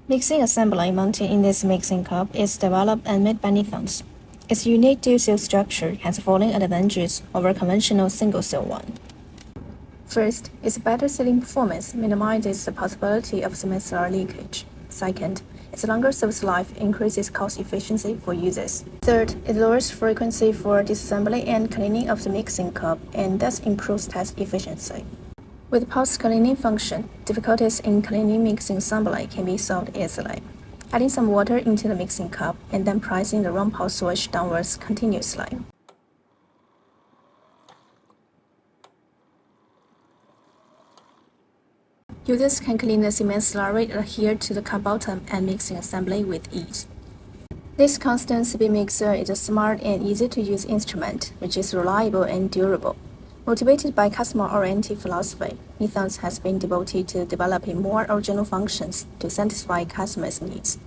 Mixing assembly mounted in this mixing cup is developed and made by Nithons. Its unique dual-cell structure has the following advantages over conventional single-cell one. First, its better sealing performance minimizes the possibility of cement slurry leakage. Second, its longer service life increases cost efficiency for users. Third, it lowers frequency for disassembly and cleaning of the mixing cup and thus improves test efficiency. With post-cleaning function, difficulties in cleaning mixing assembly can be solved easily. Adding some water into the mixing cup and then pressing the round pulse switch downwards continuously. Users can clean the cement slurry adhered to the cup bottom and mixing assembly with ease. This constant speed mixer is a smart and easy-to-use instrument, which is reliable and durable. Motivated by customer-oriented philosophy, Nithons has been devoted to developing more original functions to satisfy customers' needs.